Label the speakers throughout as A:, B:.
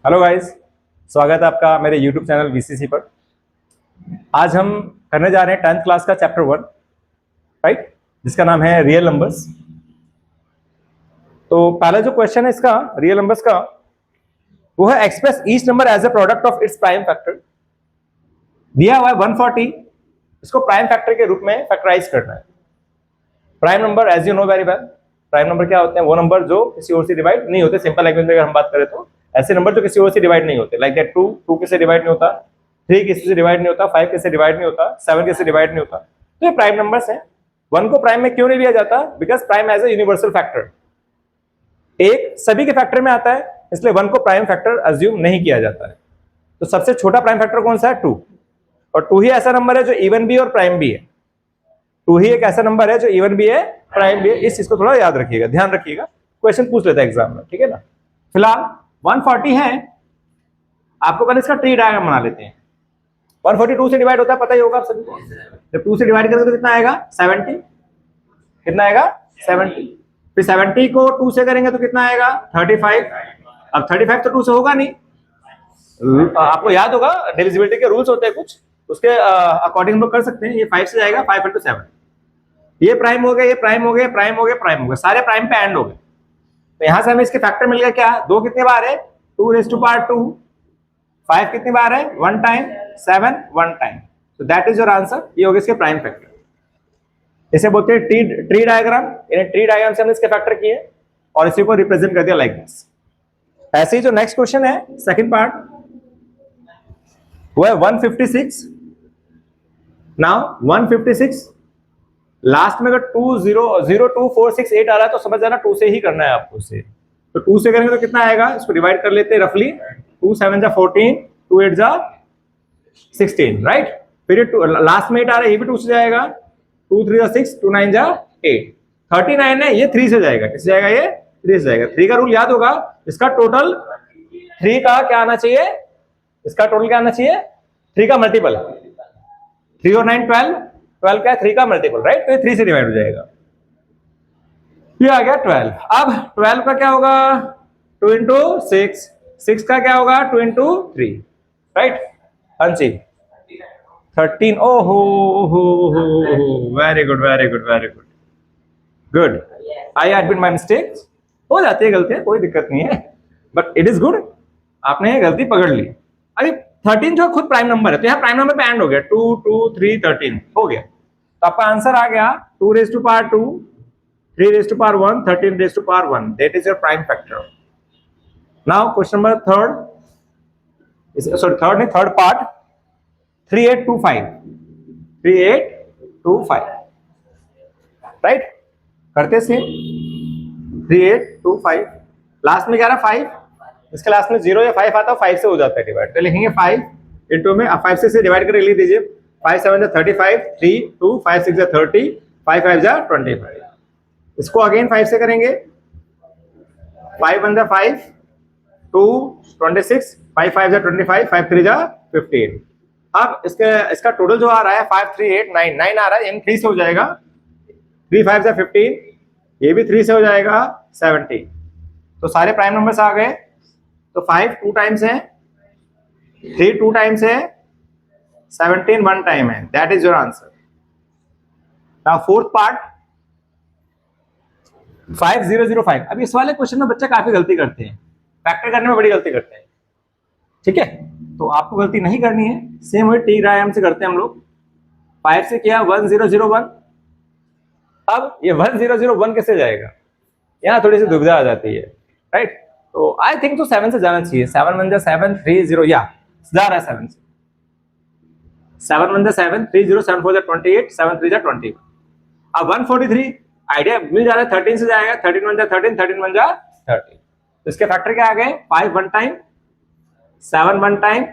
A: Hello guys, स्वागत है आपका मेरे YouTube चैनल VCC पर। आज हम करने जा रहे हैं 10th क्लास का चैप्टर 1, राइट, जिसका नाम है रियल नंबर्स। तो पहला जो क्वेश्चन है इसका रियल नंबर्स का, वो है express each number as a product of its prime factor. दिया हुआ है 140, इसको प्राइम फैक्टर के रूप में फैक्टराइज करना है। Prime number as you know very well, prime number क्या होते हैं? वो नंबर जो किसी और से डिवाइड नहीं होते। सिंपल लैंग्वेज में अगर हम बात करें तो ऐसे नंबर जो किसी और से डिवाइड नहीं होते, लाइक दैट 2 किसी से डिवाइड नहीं होता, 3 किसी से डिवाइड नहीं होता, 5 किसी से डिवाइड नहीं होता, 7 किसी से डिवाइड नहीं होता। तो ये प्राइम नंबर्स हैं। 1 को प्राइम में क्यों नहीं लिया जाता? Because prime as a universal factor, एक सभी के फैक्टर में आता है, इसलिए 1 को प्राइम फैक्टर अज्यूम नहीं किया जाता है। तो सबसे छोटा प्राइम फैक्टर कौन सा है? 2। और 2 ही ऐसा नंबर है जो इवन भी और प्राइम भी है। 2 ही एक ऐसा नंबर है जो इवन भी है, प्राइम भी है। इस चीज को थोड़ा याद रखिएगा, ध्यान रखिएगा, क्वेश्चन पूछ लेता है एग्जाम में, ठीक है ना। फिलहाल 140 है, आपको पहले इसका ट्री डायग्राम बना लेते हैं। 140 2 से डिवाइड होता है, पता ही होगा आप सभी को। जब 2 से डिवाइड करेंगे तो कितना आएगा? 70। कितना आएगा? 70। फिर 70 को 2 से करेंगे तो कितना आएगा? 35। अब 35 तो 2 से होगा नहीं। आपको याद होगा डिविजिबिलिटी के रूल्स होते हैं कुछ, उसके अकॉर्डिंग हम लोग कर सकते हैं। ये 5 से जाएगा, 5 × 7। ये प्राइम हो गया, ये प्राइम हो गया, प्राइम हो गया, प्राइम हो गया, सारे प्राइम पे एंड हो गए। तो यहां से हमें इसके फैक्टर मिल गया क्या? 2 कितने बार है? 2⁻²। 5 कितनी बार है? 1 टाइम। 7 1 टाइम। तो दैट इज योर आंसर। ये हो गया इसके प्राइम फैक्टर। इसे बोलते हैं ट्री डायग्राम। इन्हें ट्री डायग्राम से हमने इसके फैक्टर किए और इसी को रिप्रेजेंट कर दिया लाइक दिस। ऐसे ही जो नेक्स्ट क्वेश्चन है, सेकंड पार्ट, वो है 156। नाउ 156 लास्ट में अगर 2 0 0 2 4 6 8 आ रहा है तो समझ जाना 2 से ही करना है आपको इसे। तो 2 से करेंगे तो कितना आएगा? इसको डिवाइड कर लेते हैं रफली। 2 7 जा 14, 2 8 जा 16, राइट। फिर लास्ट में 8 आ रहा है, ये भी 2 से जाएगा। 2 3 जा 6, 2 9 जा 8। 39 है, ये 3 से जाएगा। किससे जाएगा? ये 3 से जाएगा। 3 का रूल याद होगा, इसका टोटल 3 का क्या आना चाहिए? इसका टोटल क्या आना चाहिए? 3 का मल्टीपल। 3 और 9 12, 12 क्या है? 3 का मल्टीपल, राइट। तो ये 3 से डिवाइड हो जाएगा। ये आ गया 12। अब 12 का क्या होगा? 2 × 6। 6 का क्या होगा? 2 × 3, राइट। हंसी 13। ओहो, very good, very good, very good, good. I admit my mistakes. हो जाती है गलतियां, कोई दिक्कत नहीं है, बट इट इज गुड, आपने गलती पकड़ ली। अभी 13 जो खुद प्राइम नंबर है, तो यहाँ प्राइम नंबर पे एंड हो गया। 2 2 3 13 हो गया। तो आपका आंसर आ गया 2⁻², 3⁻1, 13⁻1। That is your prime factor. Now question number third part, 3825। 3825, right. करते से 3825, लास्ट में क्या रहा? 5। इसके लास्ट में 0 या 5 आता है, 5 से हो जाता है डिवाइड। तो लिखेंगे 5 इंटू में 5 से डिवाइड करके लिख दीजिए। 5 7 जा 35, 3 2 5 6 जा 30, 5 5 जा 25। इसको अगेन 5 से करेंगे। 5 1 जा 5, 2 26, 5 5 जा 25, 5 3 जा 15। अब इसका टोटल जो आ रहा है 5 3 8 9 9 आ रहा है, 3 से हो जाएगा। 3 5 जा 15, ये भी 3 से हो जाएगा 70। तो सारे प्राइम नंबर्स आ गए। तो 5 2 टाइम्स है, 3 2 टाइम्स है, 17 1 टाइम है। That is your answer. Now fourth part 5005। अब इस वाले क्वेश्चन में बच्चे काफी गलती करते हैं, फैक्टर करने में बड़ी गलती करते हैं, ठीक है। तो आपको गलती नहीं करनी है, सेम वही टी डायग्राम से करते हैं हम लोग। 5 से किया 1001। अब ये 1001 कैसे जाएगा? यहाँ थोड़ी सी दुविधा आ जाती है, राइट। तो आई थिंक तो 7 से जाना चाहिए। 7 1 जा 7 3 0, या जा रहा है 7 से। 7 1 जा 7 3 0, 7 4 जा 28, 7 3 जा 20। अब 143 आइडिया मिल जा रहा है, 13 से जाएगा। 13 1 जा 13, 13 1 जा 30। तो इसके फैक्टर क्या आ गए? 5 1 time, 7 1 time,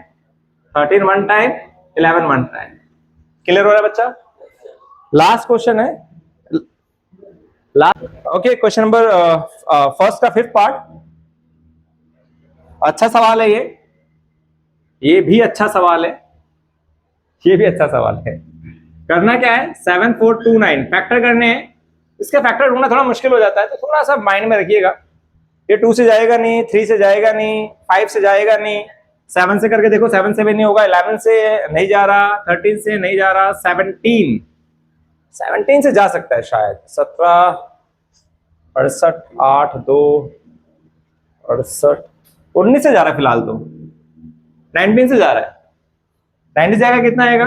A: 13 1 time, 11 1 time. Clear हो रहा है बच्चा? लास्ट क्वेश्चन है, ओके, क्वेश्चन नंबर फर्स्ट का 5th पार्ट। अच्छा सवाल है ये भी अच्छा सवाल है, ये भी अच्छा सवाल है। करना क्या है? 7 4 2 9 फैक्टर करने हैं। इसके फैक्टर ढूंढना थोड़ा मुश्किल हो जाता है, तो थोड़ा सा माइंड में रखिएगा। ये 2 से जाएगा नहीं, 3 से जाएगा नहीं, 5 से जाएगा नहीं, 7 से करके देखो, 7 से भी नहीं होगा, 11 से नहीं जा रहा, 13 से नहीं जा रहा, 17 से जा सकता है शायद, 17, 68, 8, 2, 68, 19 से जा रहा है फिलहाल तो, 19 से जा रहा है, 90 से आएगा कितना आएगा,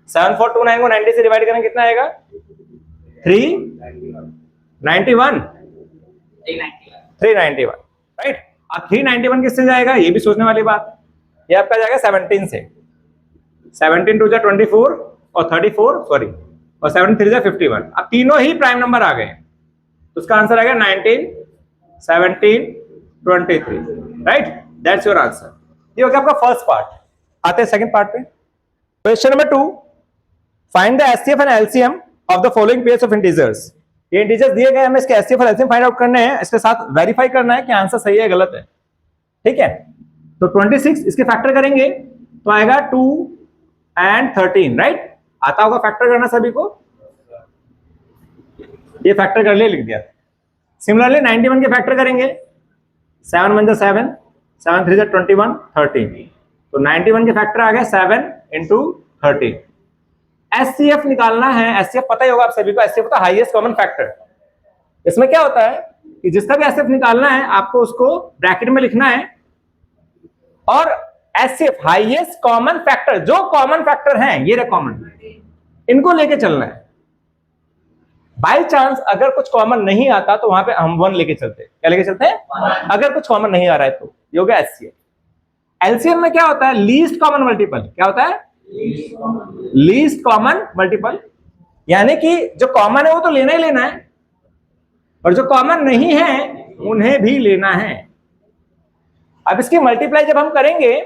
A: 7429 को 90 से डिवाइड करें कितना आएगा, 391, 391, राइट। अब 391 किससे जाएगा, ये भी सोचने वाली बात, ये आपका जाएगा 17 से, 17 2 24 और 34 सॉरी और 7 3 51। अब तीनों ही प्राइम नंबर आ गए, तो उसका आंसर आ गया 19, 17, 23, राइट, दैट्स योर आंसर। ये हो गया आपका फर्स्ट पार्ट। आते हैं सेकंड पार्ट पे। Question number 2, find the HCF and LCM of the following pairs of integers. ये इंटीजर्स दिए गए, हमें इसके एचसीएफ और एलसीएम फाइंड आउट करने हैं, इसके साथ वेरीफाई करना है कि आंसर सही है गलत है, ठीक है। तो 26 इसके फैक्टर करेंगे तो आएगा 2 and 13, राइट। आता होगा फैक्टर करना सभी को, ये फैक्टर कर लिया, लिख दिया। सिमिलरली 91 के फैक्टर करेंगे, 7 1 7, 7 3 21, 13, तो 91 के फैक्टर आ गए 7 into 13। एचसीएफ निकालना है, एचसीएफ पता ही होगा आप सभी को, एचसीएफ होता है हाईएस्ट कॉमन फैक्टर। इसमें क्या होता है कि जिसका भी एचसीएफ निकालना है आपको उसको ब्रैकेट में लिखना है, और एचसीएफ हाईएस्ट कॉमन फैक्टर, जो कॉमन फैक्टर हैं ये रहे कॉमन, इनको लेके चलना है। बाई चांस अगर कुछ कॉमन नहीं आता तो वहां पे हम 1 लेके चलते हैं। क्या लेके चलते हैं? अगर कुछ कॉमन नहीं आ रहा है तो ये हो गया एचसीएफ। एलसीएम में क्या होता है? Least common multiple. क्या होता है? लीस्ट कॉमन मल्टीपल, यानी कि जो कॉमन है वो तो लेना ही लेना है, और जो कॉमन नहीं है उन्हें भी लेना है। अब इसकी मल्टीप्लाई जब हम करेंगे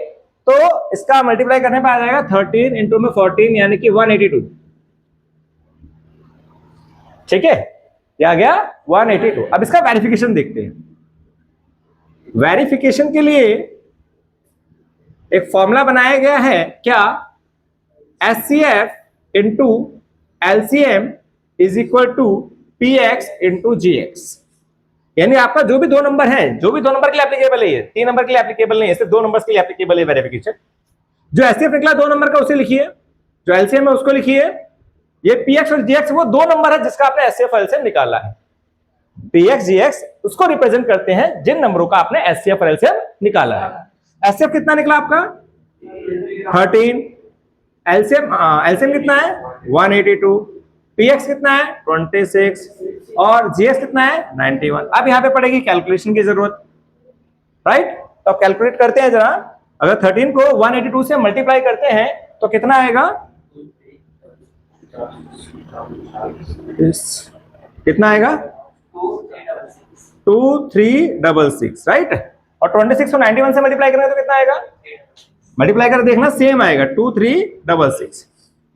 A: तो इसका मल्टीप्लाई करने पर आ जाएगा 13 इंटू में 14 यानी कि 182, ठीक है, ये आ गया 182। अब इसका वेरिफिकेशन देखते हैं। वेरिफिकेशन के लिए एक फॉर्मूला बनाया गया है, क्या? HCF into LCM is equal to PX into GX. यानी आपका जो भी दो नंबर है, जो भी दो नंबर के लिए एप्लीकेबल है, ये 3 नंबर के लिए एप्लीकेबल नहीं है, सिर्फ 2 नंबर्स के लिए एप्लीकेबल है वेरिफिकेशन। जो एचसीएफ निकला 2 नंबर का उसे लिखिए, जो एलसीएम है उसको लिखिए। ये पीएक्स और जीएक्स वो 2 नंबर है जिसका आपने एचसीएफ और एलसीएम निकाला है। पीएक्स जीएक्स उसको रिप्रेजेंट करते हैं जिन नंबरों का आपने एचसीएफ और एलसीएम निकाला है। एचसीएफ कितना निकला आपका? 13। एलसीएम कितना है? 182। पीएक्स कितना है? 26 और जीएक्स कितना है? 91। अब यहां पे पड़ेगी कैलकुलेशन की जरूरत, राइट। तो आप कैलकुलेट करते हैं जरा। अगर 13 को 182 से मल्टीप्लाई करते हैं तो कितना आएगा? कितना आएगा? 2366, राइट। और 26 को 91 से मल्टीप्लाई करेंगे तो कितना आएगा? मल्टीप्लाई कर देखना, सेम आएगा 2366।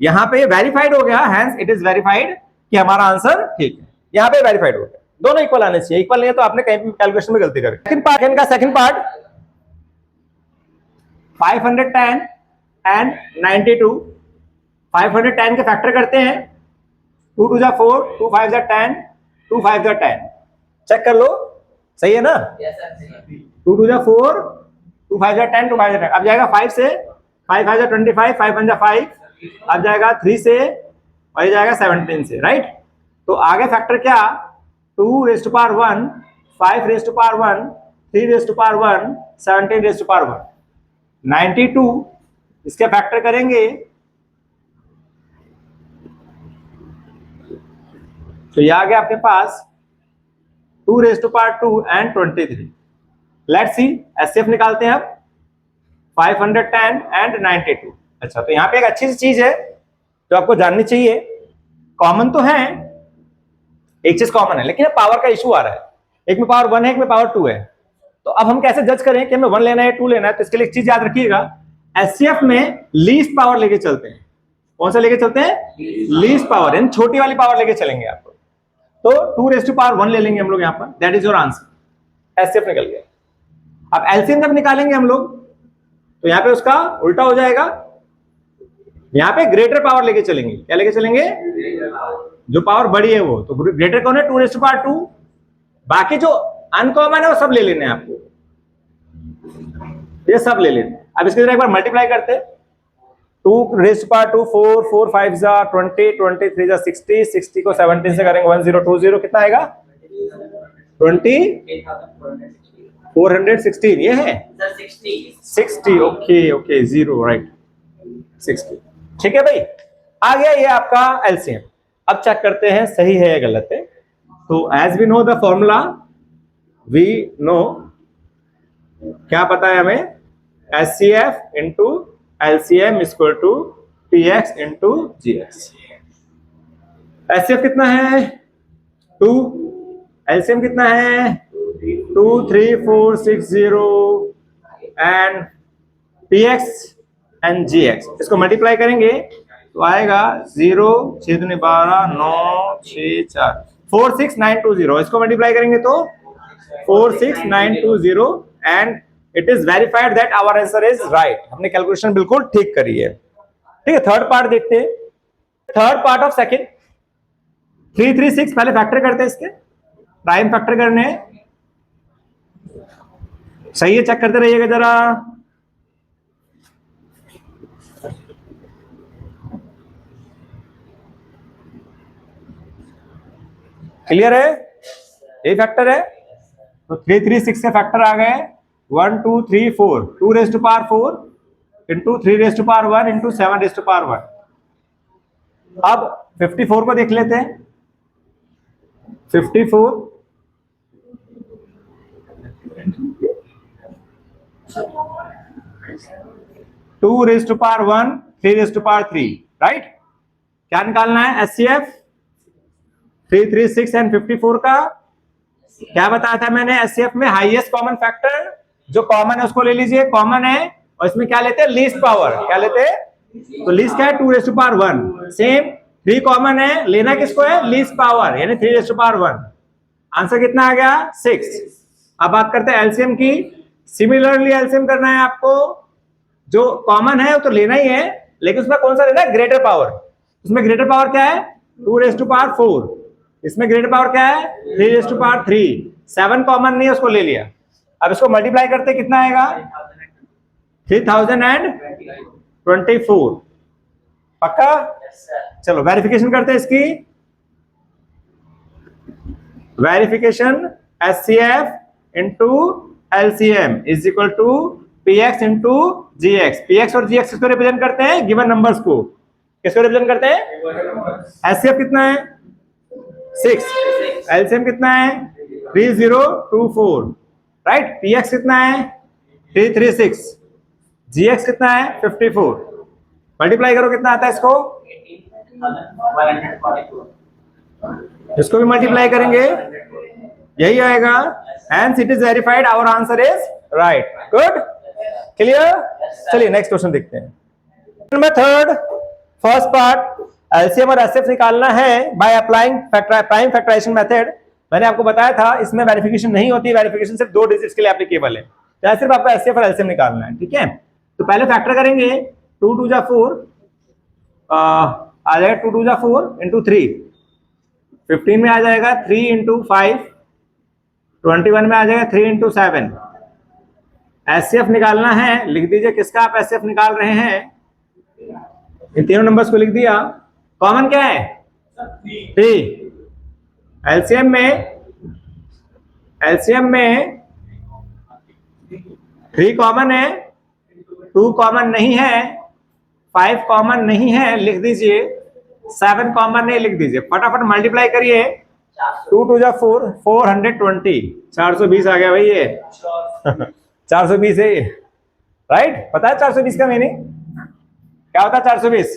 A: यहां पे वेरीफाइड हो गया, हेंस इट इज वेरीफाइड कि हमारा आंसर ठीक है। यहां पे वेरीफाइड हो गया। दोनों इक्वल आने चाहिए, इक्वल नहीं है तो आपने कहीं भी कैलकुलेशन में गलती कर। सेकंड पार्ट, इनका सेकंड पार्ट 510 एंड 92। 510 के फैक्टर करते हैं, 2 2 जा 4, 2 5 जा 10, 2 5 जा 10। चेक कर लो, सही है ना? 2 2 जा 4, 2 5 जा 10, 2 5 जा 10। अब जाएगा 5 से, 5 5 जा 25, 5 1 जा 5। अब जाएगा 3 से और ये जाएगा 17 से, राइट। तो आगे फैक्टर क्या? 2 raise to power 1, 5 raise to power 1, 3 raise to power 1, 17 raise to power 1, 92। इसके फैक्टर करेंगे तो ये आ गया आपके पास 2 raise to power 2 and 23। Let's see, HCF निकालते हैं अब। 510 एंड 92। अच्छा, तो यहाँ पे एक अच्छी सी चीज है जो आपको जाननी चाहिए। कॉमन तो है, एक चीज कॉमन है, लेकिन पावर का इशू आ रहा है। एक में पावर 1 है, एक में पावर 2 है। तो अब हम कैसे जज करें कि हमें 1 लेना है 2 लेना है? तो इसके लिए एक चीज याद रखिएगा, एचसीएफ में लीस्ट पावर लेके चलते हैं। कौन सा लेके चलते हैं? लीस्ट पावर, यानी छोटी वाली पावर लेके चलेंगे आपको। तो 2 रेज़ टू पावर 1 ले लेंगे हम लोग यहाँ पर, that is your answer. HCF निकल गया। अब एलसीएम जब निकालेंगे हम लोग तो यहाँ पे उसका उल्टा हो जाएगा, यहाँ पे ग्रेटर पावर लेके चलेंगे। क्या लेके चलेंगे? जो पावर बड़ी है वो। तो ग्रेटर कौन है? 2 रेज़ टू पावर 2। बाकी जो अनकॉमन है वो सब ले लेने हैं आपको, ये सब ले लेने। अब इसके जरा एक बार मल्टीप्लाई करते, 2 raised to power 2 4 4 5 जा 20 20 3 जा 60 60 को 17 से करेंगे 1020 कितना आएगा 20 416 ये है 60 ओके ओके 0 राइट 60 ठीक है भाई। आ गया ये आपका एलसीएम। अब चेक करते हैं सही है या गलत है। तो as we know the formula, we know क्या पता है हमें, HCF into LCM equal to PX into GX. HCF कितना है 2, एलसीएम कितना है 2 3 4 6 0 एंड पीएक्स एंड जीएक्स। इसको मल्टीप्लाई करेंगे तो आएगा 0 6 दूनी 12 9 6 4 46920। इसको मल्टीप्लाई करेंगे तो 46920 and it is verified that our answer is right. हमने कैलकुलेशन बिल्कुल ठीक करी है। ठीक है, थर्ड पार्ट देखते हैं। थर्ड पार्ट ऑफ सेकंड 336 पहले फैक्टर करते हैं, इसके प्राइम फैक्टर करने हैं। सही है, चेक करते रहिएगा जरा। क्लियर है, ये फैक्टर है तो 336 के फैक्टर आ गए 1 2 3 4 2 raise to power 4 into 3 raise to power 1 into 7 raise to power 1। अब 54 को देख लेते हैं। 54 2 raise to power 1 3 raise to power 3 right. क्या निकालना है एचसीएफ 336 एंड 54 का। क्या बताया था मैंने, एचसीएफ में हाईएस्ट कॉमन फैक्टर जो कॉमन है उसको ले लीजिए, कॉमन है और इसमें क्या लेते हैं लीस्ट पावर। क्या लेते हैं, तो लीस्ट क्या है 2 raise to power 1। Same 3 common है, लेना किसको है लीस्ट पावर यानी 3 रेज़ टू पावर 1। आंसर कितना आ गया 6। अब बात करते हैं एलसीएम की। सिमिलरली एलसीएम करना है आपको, जो कॉमन है वो तो लेना ही है लेकिन उसमें कौन सा लेना है ग्रेटर पावर। उसमें ग्रेटर पावर क्या है 2 रेज़ टू पावर 4, इसमें ग्रेटर पावर क्या है 3 रेज़ टू पावर 3। 7 कॉमन नहीं है उसको ले लिया। अब इसको मल्टीप्लाई करते कितना आएगा 3024। पक्का, चलो वेरिफिकेशन करते हैं इसकी। Verification HCF into LCM is equal to PX into GX. PX और जीएक्स किसको रिप्रेजेंट करते हैं, गिवन नंबर्स को। किसको रिप्रेजेंट करते हैं, एचसीएफ कितना है 6, एलसीएम कितना है 3024 राइट। पीएक्स कितना है 336, जीएक्स कितना है 54। मल्टीप्लाई करो कितना आता है इसको, इसको भी मल्टीप्लाई करेंगे यही आएगा। Hence it is verified, our answer is right. Good, clear? चलिए नेक्स्ट क्वेश्चन देखते हैं। Number third, first part LCM और एचसीएफ निकालना है by applying prime factorisation method. मैंने आपको बताया था इसमें वेरिफिकेशन नहीं होती, वेरिफिकेशन सिर्फ 2 डिजिट्स के लिए एप्लीकेबल है। तो सिर्फ आपको एचसीएफ और एलसीएम निकालना है। ठीक है, तो पहले फैक्टर करेंगे 2 2 जा 4 आ जाएगा 2 2 जा 4 इंटू 3 15 में आ जाएगा 3 इंटू 5 21 में आ जाएगा 3 इंटू 7। एचसीएफ निकालना है, लिख दीजिए किसका आप एचसीएफ निकाल रहे हैं। इन तीनों नंबर्स को लिख दिया। कॉमन क्या है 3। एलसीएम में 3 कॉमन है, 2 कॉमन नहीं है, 5 कॉमन नहीं है, लिख दीजिए। 7 कॉमन नहीं, लिख दीजिए। फटाफट मल्टीप्लाई करिए 2 2 जा 4 420 420 आ गया भाई ये 420 है ये राइट। पता है 420 का मीनिंग क्या होता है 420?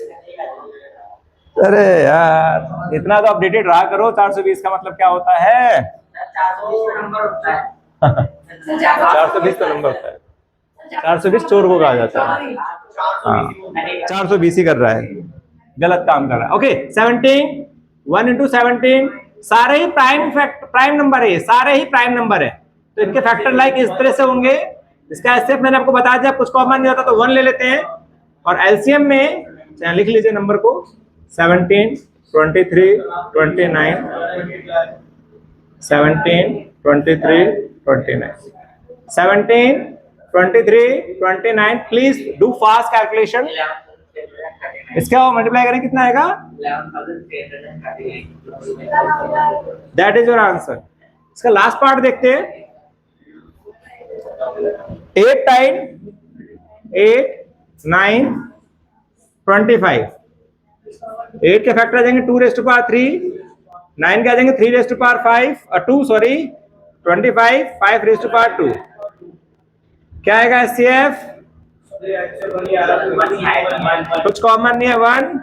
A: अरे यार इतना तो अपडेटेड रहा करो। 420 का मतलब क्या होता है? 420 नंबर होता है 420 का नंबर होता है। 420 चोर को कहा जाता है। हाँ 420 ही कर रहा है, गलत काम कर रहा है। ओके 17 1 इंटू 17 सारे ही प्राइम नंबर है, सारे ही प्राइम नंबर है तो इनके फैक्टर लाइक इस तरह से होंगे। इसका एचसीएफ मैंने आपको बता दिया, कुछ कॉमन नहीं होता तो 1 ले लेते हैं। और एलसीएम में लिख लीजिए नंबर को 17 23 29 17 23, 29. 17, 23, 29. Please do fast calculation. इसका मल्टीप्लाई करें कितना आएगा? 11,338. That is your answer. इसका लास्ट पार्ट देखते हैं. 8 टाइम 8, 9, 25. 8 के फैक्टर आ जाएंगे 2 रेज़ टू पावर 3, 9 के आ जाएंगे 3 रेज़ टू पावर 5 और 2 सॉरी 25, 5 रेज़ टू पावर 2. क्या आएगा एचसीएफ? कुछ कॉमन नहीं है 1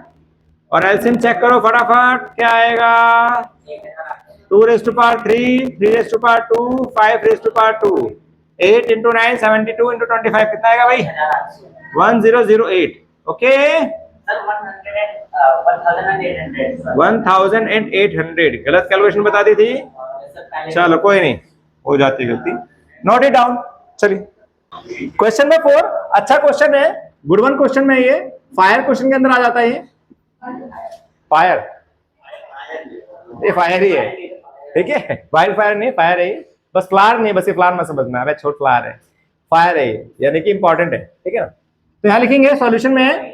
A: और एलसीएम चेक करो फटाफट. क्या आएगा? 2 raise to power 3, 3 raise to power 2, 5 raise to power 2. 8 into 9, 72 into 25 कितना आएगा भाई? 1008. ओके 1800. गलत कैलकुलेशन बता दी थी. चलो कोई नहीं, हो जाती गलती. Note it down. चलिए क्वेश्चन नंबर 4. अच्छा क्वेश्चन है, गुड वन क्वेश्चन में. ये फायर क्वेश्चन के अंदर आ जाता है. ये फायर ही है. ठीक है, वाइल्ड फायर नहीं, फायर है. बस फ्लावर नहीं, बस ये फ्लावर में समझना है. छोट फ्लावर है, फायर है यानी कि इंपॉर्टेंट है. ठीक है ना. तो यहां लिखेंगे सॉल्यूशन में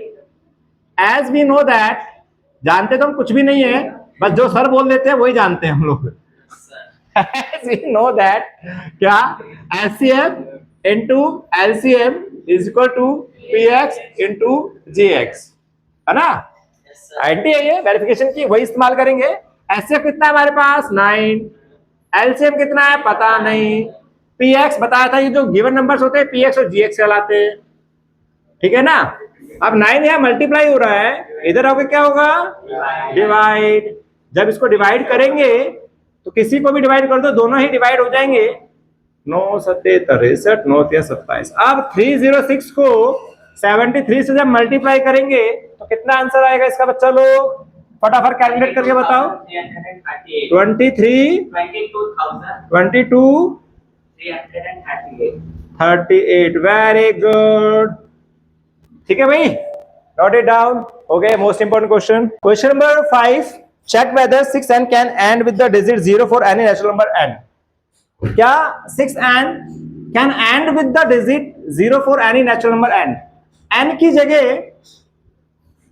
A: एज वी नो दैट. जानते तो हम कुछ भी नहीं है, बस जो सर बोल देते हैं वही जानते हैं हम लोग. एज वी नो दैट क्या? HCF into LCM is equal to PX into GX, है ना. आईडी है ये वेरिफिकेशन की, वही इस्तेमाल करेंगे. एचसीएफ कितना है हमारे पास? 9. एलसीएम कितना है पता नहीं. पीएक्स बताया था, ये जो गिवन नंबर्स होते हैं पीएक्स और जीएक्स कहलाते हैं. ठीक है ना. अब 9 यहाँ मल्टीप्लाई हो रहा है, इधर आओगे क्या होगा? डिवाइड. जब इसको डिवाइड करेंगे तो किसी को भी डिवाइड कर दो, दोनों ही डिवाइड हो जाएंगे. 9 7 63, 9 3 27. अब 306 को 73 से जब मल्टीप्लाई करेंगे तो कितना आंसर आएगा इसका? बच्चा लोग फटाफट कैलकुलेट करके बताओ. 23, 22, 38. Very good. ठीक है भाई, note it down. Okay, most important question. Question number 5. Check whether 6n can end with the digit 0 for any natural number n. क्या 6n can end with the digit 0 for any natural number n? n की जगह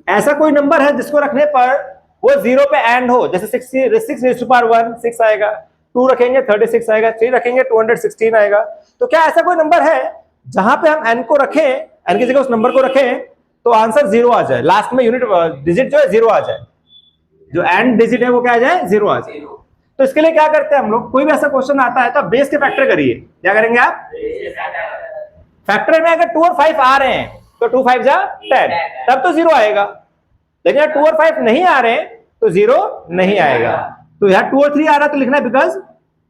A: ऐसा कोई number है जिसको रखने पर वो 0 पे एंड हो. जैसे 6 रेज़ टू पावर 1 6 आएगा, 2 रखेंगे 36 आएगा, 3 रखेंगे 216 आएगा. तो क्या ऐसा कोई नंबर है जहां पे हम n को रखें, n की जगह उस नंबर को रखें तो आंसर 0 आ जाए? लास्ट में यूनिट डिजिट जो है 0 आ जाए, जो एंड डिजिट है वो क्या आ जाए? 0 आ जाए. तो इसके लिए क्या करते हैं हम लोग, कोई भी ऐसा क्वेश्चन आता है तो आप बेस के फैक्टर करिए. क्या करेंगे आप? फैक्टर में अगर 2 और 5 आ रहे हैं तो 2 5 जा 10, तब तो 0 आएगा. लेकिन अगर 2 और 5 नहीं आ रहे तो 0 नहीं आएगा. तो यहाँ 2 और 3 आ रहा तो लिखना है because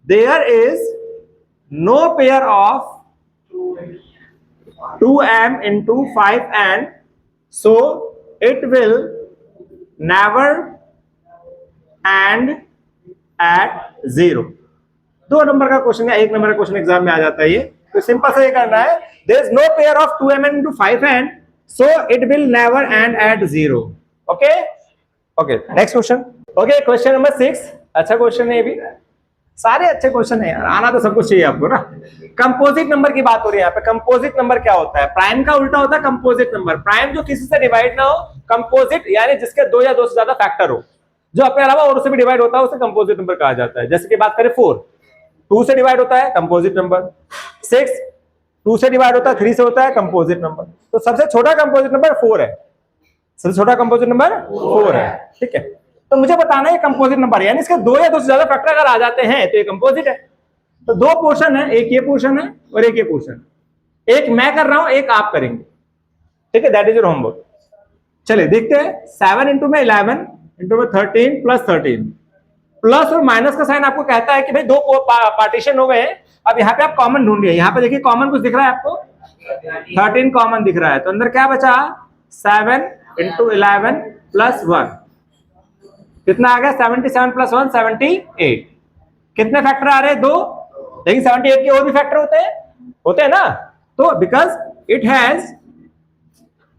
A: there is no pair of 2m into 5n, so it will never end at 0. 2 number का क्वेश्चन या 1 नंबर का क्वेश्चन एग्जाम में आ जाता है ये. तो सिंपल से ये करना है, there is no pair of 2m into 5n, so it will never end at 0. Okay? Okay, next question. Okay, question number 6. अच्छा क्वेश्चन है ये भी. सारे अच्छे क्वेश्चन है यार, आना तो सब कुछ चाहिए आपको ना. कंपोजिट नंबर की बात हो रही है यहाँ पे. कंपोजिट नंबर क्या होता है? प्राइम का उल्टा होता है कंपोजिट नंबर. प्राइम जो किसी से डिवाइड ना हो. कंपोजिट यानी जिसके 2 या 2 से ज्यादा फैक्टर हो, जो अपने अलावा और से भी डिवाइड होता है, उसे कंपोजिट नंबर कहा जाता है. जैसे कि बात करें 4, 2 से डिवाइड होता है कंपोजिट नंबर. 6 2 से डिवाइड होता है, 3 से होता है कंपोजिट नंबर. तो सबसे छोटा कंपोजिट नंबर 4 है. सबसे छोटा कंपोजिट नंबर 4 है. ठीक है, तो मुझे बताना है कंपोजिट नंबर, यानी इसके 2 या 2 से ज्यादा फैक्टर अगर आ जाते हैं तो ये कंपोजिट है. तो 2 पोर्शन है, एक ये पोर्शन है और एक ये पोर्शन. एक मैं कर रहा हूं, एक आप करेंगे. ठीक है, दैट इज योर होमवर्क. चलिए देखते हैं. 7 इंटू में 11 इंटू में 13 प्लस 13. प्लस और माइनस का साइन आपको कहता है कि भाई 2 पार्टीशन हो गए. अब यहाँ पे आप कॉमन ढूंढिए. यहाँ पे देखिए कॉमन कुछ दिख रहा है आपको? 13 कॉमन दिख रहा है. तो अंदर क्या बचा? 7 इंटू 11 प्लस 1. कितना आ गया? 77 प्लस 1 78. कितने फैक्टर आ रहे हैं? 2. लेकिन 78 के और भी फैक्टर होते हैं ना. तो because it has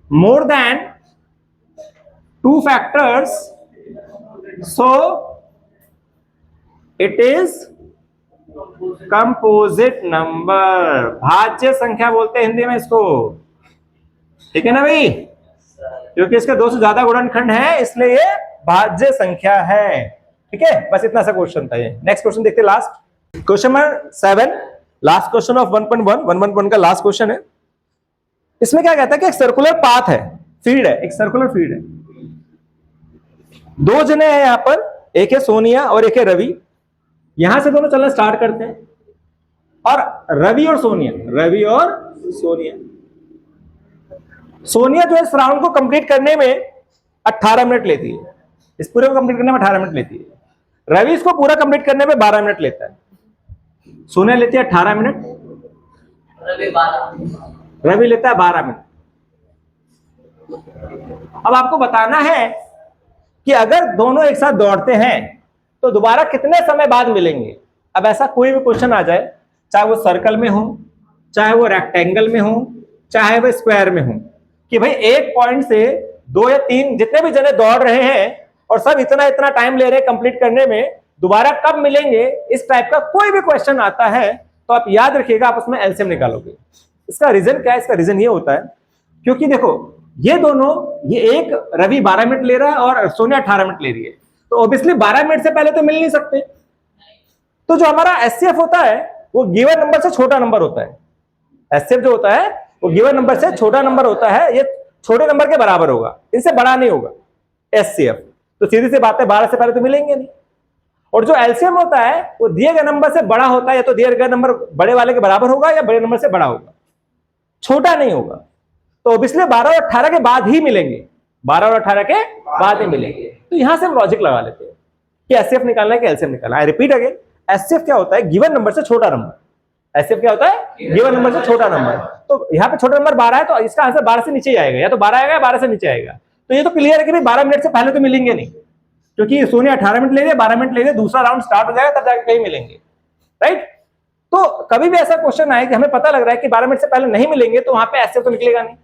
A: more than 2 factors, so it is composite number, भाज्य संख्या बोलते हैं हिंदी में इसको, ठीक है ना भाई, क्योंकि इसके दो से ज्यादा गुणनखंड है इसलिए ये भाज्य संख्या है, ठीक है। बस इतना सा क्वेश्चन था ये। नेक्स्ट क्वेश्चन देखते हैं, last question number 7, last question of 1.1 का लास्ट क्वेश्चन है। इसमें क्या कहता है कि एक सर्कुलर पाथ है, फील्ड है, एक सर्कुलर फील्ड है, दो जने हैं यहां पर, एक है सोनिया और एक है रवि। यहां से दोनों चलना स्टार्ट करते हैं और रवि और सोनिया सोनिया जो है इस राउंड को कंप्लीट करने में 18 मिनट लेती है, इस पूरे को कंप्लीट करने में 18 मिनट लेती है। रवि इसको पूरा कंप्लीट करने में 12 मिनट लेता है। सोनिया लेती है 18 मिनट, रवि लेता है 12 मिनट। अब आपको बताना है कि अगर दोनों एक साथ दौड़ते हैं तो दोबारा कितने समय बाद मिलेंगे। अब ऐसा कोई भी क्वेश्चन आ जाए, चाहे वो सर्कल में हो, चाहे वो रेक्टेंगल में हो, चाहे वो स्क्वायर में हो, कि भाई एक पॉइंट से 2 या 3 जितने भी जने दौड़ रहे हैं और सब इतना इतना टाइम ले रहे हैं कंप्लीट करने में, दोबारा कब मिलेंगे, इस टाइप का कोई भी क्वेश्चन आता है तो आप याद रखिएगा आप उसमें एलसीएम निकालोगे। इसका रीजन क्या है? इसका रीजन ये होता है क्योंकि देखो ये दोनों, ये एक रवि 12 मिनट ले रहा है और सोनिया 18 मिनट ले रही है, तो ऑब्वियसली 12 मिनट से पहले तो मिल नहीं सकते। तो जो हमारा एचसीएफ होता है वो गिवन नंबर से छोटा नंबर होता है। एचसीएफ जो होता है वो गिवन नंबर से छोटा नंबर होता है, ये छोटे नंबर के बराबर होगा, इनसे बड़ा नहीं होगा एचसीएफ। तो सीधी सी बात है 12 से पहले तो मिलेंगे नहीं। और जो एलसीएम होता है वो दिए गए नंबर से बड़ा होता है, या तो दिए गए नंबर बड़े वाले के बराबर होगा या बड़े नंबर से बड़ा होगा, छोटा नहीं होगा। तो ऑब्वियसली 12 और 18 के बाद ही मिलेंगे, 12 और 18 के बाद ही मिलेंगे। तो यहां से हम लॉजिक लगा लेते हैं कि एचसीएफ निकालना है कि एलसीएम निकालना है। आई रिपीट अगेन, एचसीएफ क्या होता है? गिवन नंबर से छोटा नंबर। एचसीएफ क्या होता है? गिवन नंबर से छोटा नंबर। तो यहाँ पे छोटा नंबर 12 है तो इसका आंसर 12 से नीचे ही आएगा, या तो 12 आएगा या 12 से नीचे आएगा। तो ये तो क्लियर है कि भाई 12 मिनट से पहले तो मिलेंगे नहीं, क्योंकि सोनिया 18 मिनट ले रही है, 12 मिनट ले रही है, दूसरा राउंड स्टार्ट हो जाएगा तब जाके कहीं मिलेंगे, राइट। तो कभी भी ऐसा क्वेश्चन आए कि हमें पता लग रहा है कि 12 मिनट से पहले नहीं मिलेंगे, तो वहां पे एचसीएफ तो निकलेगा नहीं।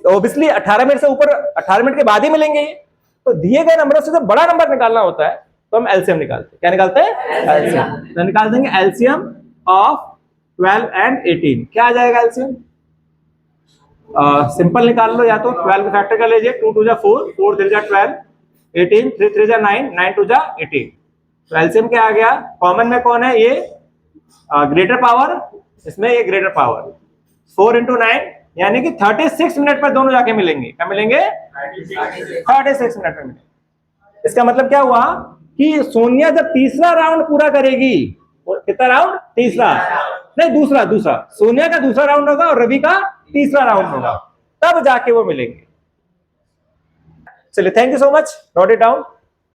A: ऑब्वियसली 18 मिनट से ऊपर, 18 मिनट के बाद ही मिलेंगे ये। तो दिए गए नंबरों से जब बड़ा नंबर निकालना होता है तो हम एलसीएम निकालते हैं। क्या निकालते हैं? एलसीएम। तो निकाल देंगे एलसीएम ऑफ 12 एंड 18। क्या आ जाएगा एलसीएम? सिंपल निकाल लो, या तो 12 का फैक्टर कर लीजिए, 2 2 जा 4, 4 3 जा 12, 18, 3 3 जा 9, 9 2 जा 18। तो एलसीएम क्या आ गया? कॉमन में कौन है? ये ग्रेटर पावर, इसमें ये ग्रेटर पावर 4 × 9 यानी कि 36 मिनट पर दोनों जाके मिलेंगे। क्या मिलेंगे? 36 मिनट में मिलेंगे। इसका मतलब क्या हुआ कि सोनिया जब तीसरा राउंड पूरा करेगी, कितना राउंड? तीसरा नहीं, दूसरा सोनिया का दूसरा राउंड होगा और रवि का तीसरा राउंड होगा, तब जाके वो मिलेंगे। चलिए, thank you so much, note it down.